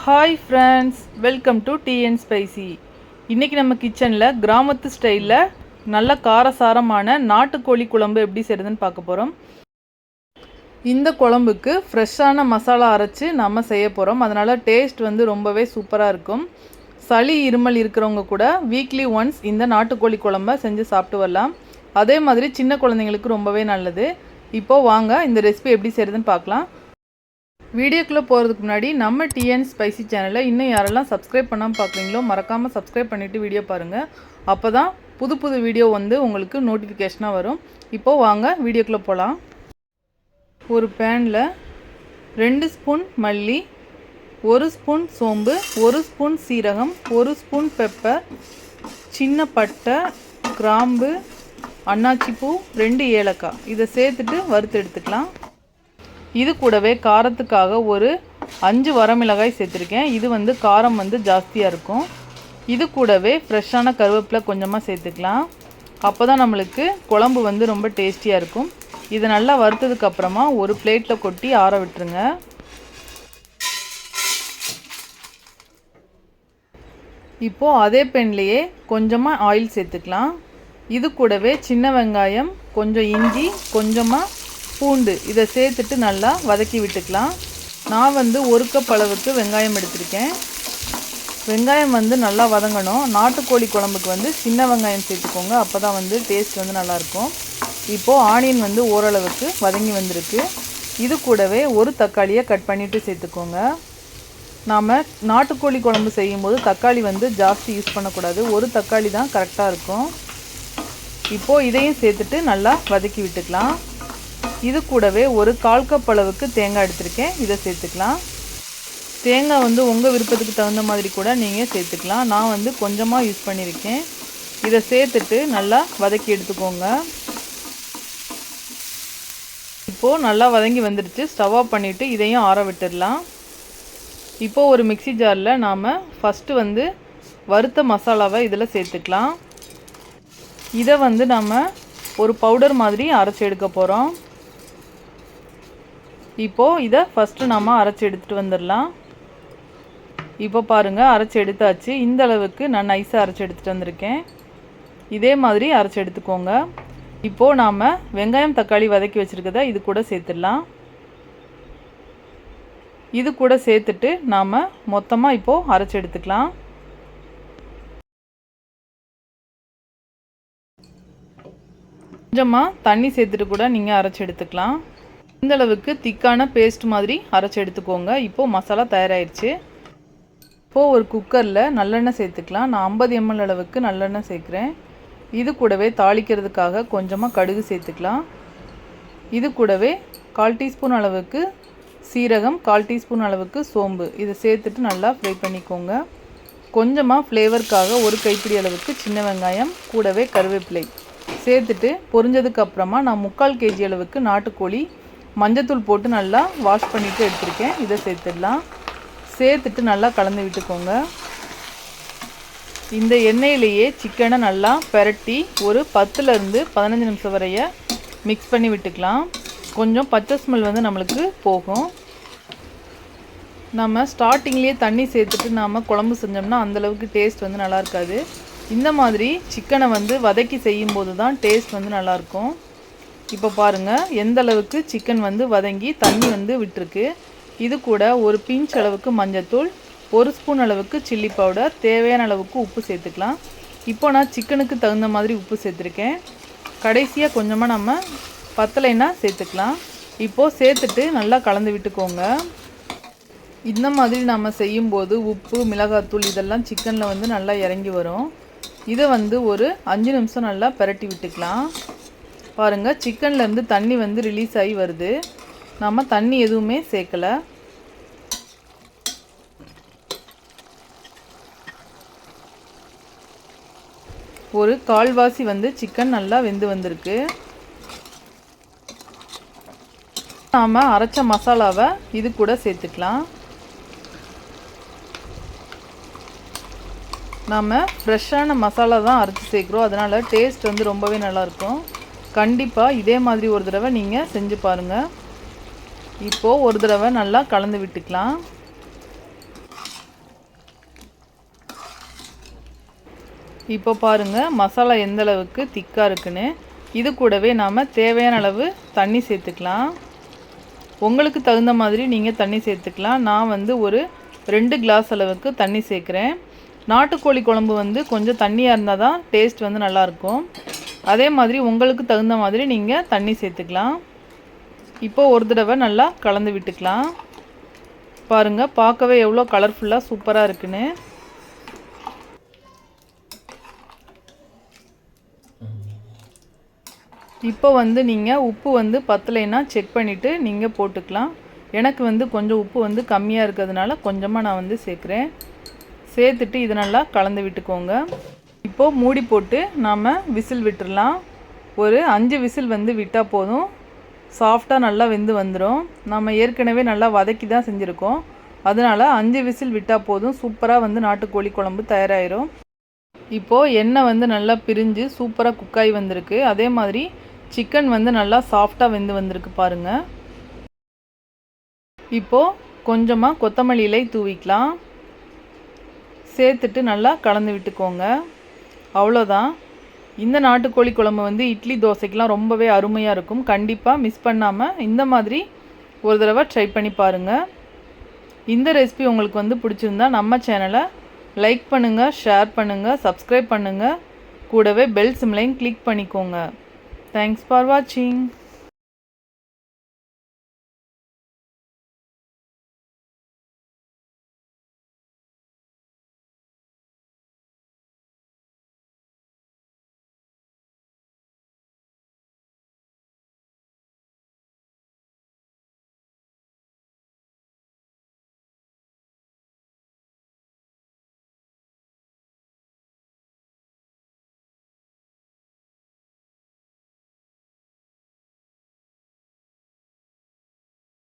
Hi friends, welcome to tea and spicy. இன்றைக்கி நம்ம கிச்சனில் கிராமத்து ஸ்டைலில் நல்ல காரசாரமான நாட்டுக்கோழி குழம்பு எப்படி செய்கிறதுன்னு பார்க்க போகிறோம். இந்த குழம்புக்கு ஃப்ரெஷ்ஷான மசாலா அரைச்சி நம்ம செய்ய போகிறோம். அதனால் டேஸ்ட் ரொம்பவே சூப்பராக இருக்கும். சளி இருமல் இருக்கிறவங்க கூட வீக்லி ஒன்ஸ் இந்த நாட்டுக்கோழி குழம்பை செஞ்சு சாப்பிட்டு வரலாம். அதே மாதிரி சின்ன குழந்தைங்களுக்கு ரொம்பவே நல்லது. இப்போது வாங்க இந்த ரெசிபி எப்படி செய்கிறதுன்னு பார்க்கலாம். வீடியோக்குள்ளே போகிறதுக்கு முன்னாடி நம்ம டீ அண்ட் ஸ்பைசி சேனலை இன்னும் யாரெல்லாம் சப்ஸ்கிரைப் பண்ணாமல் பார்க்குறீங்களோ மறக்காமல் சப்ஸ்கிரைப் பண்ணிவிட்டு வீடியோ பாருங்கள். அப்போ தான் புது வீடியோ உங்களுக்கு நோட்டிஃபிகேஷனாக வரும். இப்போது வாங்க வீடியோக்குள்ளே போகலாம். ஒரு பேனில் 2 ஸ்பூன் மல்லி, 1 ஸ்பூன் சோம்பு, 1 ஸ்பூன் சீரகம், 1 ஸ்பூன் பெப்பர், சின்ன பட்டை, கிராம்பு, அன்னாச்சிப்பூ, 2 ஏலக்காய் இதை சேர்த்துட்டு வறுத்து எடுத்துக்கலாம். இது கூடவே காரத்துக்காக ஒரு 5 வரமிளகாய் சேர்த்துருக்கேன். இது காரம் ஜாஸ்தியாக இருக்கும். இது கூடவே ஃப்ரெஷ்ஷான கருவேப்பிலை கொஞ்சமாக சேர்த்துக்கலாம். அப்போ தான் நம்மளுக்கு குழம்பு ரொம்ப டேஸ்டியாக இருக்கும். இதை நல்லா வறுத்ததுக்கப்புறமா ஒரு பிளேட்டில் கொட்டி ஆற விட்டுருங்க. இப்போது அதே பேன்லேயே கொஞ்சமாக ஆயில் சேர்த்துக்கலாம். இது கூடவே சின்ன வெங்காயம், கொஞ்சம் இஞ்சி, கொஞ்சமாக பூண்டு இதை சேர்த்துட்டு நல்லா வதக்கி விட்டுக்கலாம். நான் 1 கப் அளவுக்கு வெங்காயம் எடுத்திருக்கேன். வெங்காயம் நல்லா வதங்கணும். நாட்டுக்கோழி குழம்புக்கு சின்ன வெங்காயம் சேர்த்துக்கோங்க. அப்போ தான் டேஸ்ட் நல்லாயிருக்கும். இப்போது ஆனியன் ஓரளவுக்கு வதங்கி வந்திருக்கு. இது கூடவே ஒரு தக்காளியை கட் பண்ணிவிட்டு சேர்த்துக்கோங்க. நாம் நாட்டுக்கோழி குழம்பு செய்யும்போது தக்காளி ஜாஸ்தி யூஸ் பண்ணக்கூடாது. ஒரு தக்காளி தான் கரெக்டாக இருக்கும். இப்போது இதையும் சேர்த்துட்டு நல்லா வதக்கி விட்டுக்கலாம். இது கூடவே ஒரு 1/4 கப் அளவுக்கு தேங்காய் எடுத்திருக்கேன். இதை சேர்த்துக்கலாம். தேங்காய் உங்கள் விருப்பத்துக்கு தகுந்த மாதிரி கூட நீங்கள் சேர்த்துக்கலாம். நான் கொஞ்சமாக யூஸ் பண்ணியிருக்கேன். இதை சேர்த்துட்டு நல்லா வதக்கி எடுத்துக்கோங்க. இப்போது நல்லா வதங்கி வந்துடுச்சு. ஸ்டவ் ஆஃப் பண்ணிவிட்டு இதையும் ஆற விட்டுடலாம். இப்போது ஒரு மிக்ஸி ஜாரில் நாம் ஃபஸ்ட்டு வறுத்த மசாலாவை இதில் சேர்த்துக்கலாம். இதை நம்ம ஒரு பவுடர் மாதிரி அரைச்சி எடுக்க போகிறோம். இப்போது இதை ஃபஸ்ட்டு நம்ம அரைச்சி எடுத்துகிட்டு வந்துடலாம். இப்போ பாருங்கள், அரைச்சி எடுத்தாச்சு. இந்த அளவுக்கு நான் நைஸாக அரைச்சி எடுத்துகிட்டு வந்திருக்கேன். இதே மாதிரி அரைச்சி எடுத்துக்கோங்க. இப்போது நாம் வெங்காயம் தக்காளி வதக்கி வச்சுருக்கதை இது கூட சேர்த்துடலாம். இது கூட சேர்த்துட்டு நாம் மொத்தமாக இப்போது அரைச்சி எடுத்துக்கலாம். கொஞ்சமாக தண்ணி சேர்த்துட்டு கூட நீங்கள் அரைச்சி எடுத்துக்கலாம். இந்தளவுக்கு திக்கான பேஸ்ட் மாதிரி அரைச்சி எடுத்துக்கோங்க. இப்போது மசாலா தயாராகிடுச்சு. இப்போது ஒரு குக்கரில் நல்லெண்ணெய் சேர்த்துக்கலாம். நான் 50 ml அளவுக்கு நல்லெண்ணெய் சேர்க்குறேன். இது கூடவே தாளிக்கிறதுக்காக கொஞ்சமாக கடுகு சேர்த்துக்கலாம். இது கூடவே 1/4 டீஸ்பூன் அளவுக்கு சீரகம், 1/4 டீஸ்பூன் அளவுக்கு சோம்பு இதை சேர்த்துட்டு நல்லா ஃப்ரை பண்ணிக்கோங்க. கொஞ்சமாக ஃப்ளேவருக்காக ஒரு கைப்பிடி அளவுக்கு சின்ன வெங்காயம், கூடவே கருவேப்பிலை சேர்த்துட்டு பொரிஞ்சதுக்கப்புறமா நான் 3/4 kg அளவுக்கு நாட்டுக்கோழி மஞ்சத்தூள் போட்டு நல்லா வாஷ் பண்ணிவிட்டு எடுத்துருக்கேன். இதை சேர்த்துடலாம். சேர்த்துட்டு நல்லா கலந்து விட்டுக்கோங்க. இந்த எண்ணெயிலேயே சிக்கனை நல்லா பெரட்டி ஒரு 10லேருந்து 15 நிமிஷம் வரைய மிக்ஸ் பண்ணி விட்டுக்கலாம். கொஞ்சம் பச்சை ஸ்மெல் நம்மளுக்கு போகும். நம்ம ஸ்டார்டிங்லேயே தண்ணி சேர்த்துட்டு நாம் குழம்பு செஞ்சோம்னா அந்தளவுக்கு டேஸ்ட் நல்லா இருக்காது. இந்த மாதிரி சிக்கனை வதக்கி செய்யும்போது தான் டேஸ்ட் நல்லாயிருக்கும். இப்போ பாருங்கள், எந்த அளவுக்கு சிக்கன் வதங்கி தண்ணி விட்டுருக்கு. இது கூட ஒரு பிஞ்ச் அளவுக்கு மஞ்சத்தூள், 1 ஸ்பூன் அளவுக்கு சில்லி பவுடர், தேவையான அளவுக்கு உப்பு சேர்த்துக்கலாம். இப்போ நான் சிக்கனுக்கு தகுந்த மாதிரி உப்பு சேர்த்துருக்கேன். கடைசியாக கொஞ்சமாக நம்ம பத்தலைன்னா சேர்த்துக்கலாம். இப்போது சேர்த்துட்டு நல்லா கலந்து விட்டுக்கோங்க. இந்த மாதிரி நம்ம செய்யும்போது உப்பு, மிளகாத்தூள் இதெல்லாம் சிக்கனில் நல்லா இறங்கி வரும். இதை ஒரு 5 நிமிஷம் நல்லா பெரட்டி விட்டுக்கலாம். பாருங்கள், சிக்கன்லேருந்து தண்ணி ரிலீஸ் ஆகி வருது. நம்ம தண்ணி எதுவுமே சேர்க்கலை. ஒரு 1/4 சிக்கன் நல்லா வெந்து வந்திருக்கு. நாம் அரைச்ச மசாலாவை இது கூட சேர்த்துக்கலாம். நாம் ஃப்ரெஷ்ஷான மசாலா தான் அரைச்சி சேர்க்குறோம். அதனால் டேஸ்ட் ரொம்பவே நல்லாயிருக்கும். கண்டிப்பாக இதே மாதிரி ஒரு தடவை நீங்கள் செஞ்சு பாருங்கள். இப்போது ஒரு தடவை நல்லா கலந்து விட்டுக்கலாம். இப்போ பாருங்கள் மசாலா எந்த அளவுக்கு திக்காக இருக்குன்னு. இது கூடவே நாம் தேவையான அளவு தண்ணி சேர்த்துக்கலாம். உங்களுக்கு தகுந்த மாதிரி நீங்கள் தண்ணி சேர்த்துக்கலாம். நான் வந்து ஒரு 2 கிளாஸ் அளவுக்கு தண்ணி சேர்க்குறேன். நாட்டுக்கோழி குழம்பு வந்து கொஞ்சம் தண்ணியாக இருந்தால் தான் டேஸ்ட் வந்து நல்லாயிருக்கும். அதே மாதிரி உங்களுக்கு தகுந்த மாதிரி நீங்கள் தண்ணி சேர்த்துக்கலாம். இப்போது ஒரு தடவை நல்லா கலந்து விட்டுக்கலாம். பாருங்கள் பார்க்கவே எவ்வளோ கலர்ஃபுல்லாக சூப்பராக இருக்குன்னு. இப்போ வந்து நீங்கள் உப்பு வந்து பத்தலைன்னா செக் பண்ணிவிட்டு நீங்கள் போட்டுக்கலாம். எனக்கு வந்து கொஞ்சம் உப்பு வந்து கம்மியாக இருக்கிறதுனால கொஞ்சமாக நான் வந்து சேர்க்குறேன். சேர்த்துட்டு இதை நல்லா கலந்து விட்டுக்கோங்க. இப்போது மூடி போட்டு நாம் விசில் விட்டுடலாம். ஒரு 5 விசில் வந்து விட்டால் போதும். சாஃப்டாக நல்லா வெந்து வந்துடும். நம்ம ஏற்கனவே நல்லா வதக்கி தான் செஞ்சுருக்கோம். அதனால் 5 விசில் விட்டால் போதும். சூப்பராக வந்து நாட்டுக்கோழி குழம்பு தயாராகிடும். இப்போது எண்ணெய் வந்து நல்லா பிரிஞ்சு சூப்பராக குக்காகி வந்திருக்கு. அதே மாதிரி சிக்கன் வந்து நல்லா சாஃப்டாக வெந்து வந்திருக்கு பாருங்கள். இப்போது கொஞ்சமாக கொத்தமல்லி இலை தூவிக்கலாம். சேர்த்துட்டு நல்லா கலந்து விட்டுக்கோங்க. அவ்வளோதான். இந்த நாட்டுக்கோழி குழம்பு வந்து இட்லி தோசைக்கெலாம் ரொம்பவே அருமையாக இருக்கும். கண்டிப்பாக மிஸ் பண்ணாமல் இந்த மாதிரி ஒரு தடவை ட்ரை பண்ணி பாருங்கள். இந்த ரெசிபி உங்களுக்கு வந்து பிடிச்சிருந்தா நம்ம சேனலை லைக் பண்ணுங்கள், ஷேர் பண்ணுங்கள், சப்ஸ்கிரைப் பண்ணுங்கள். கூடவே பெல் சிம்லையும் கிளிக் பண்ணிக்கோங்க. தேங்க்ஸ் ஃபார் வாட்சிங்.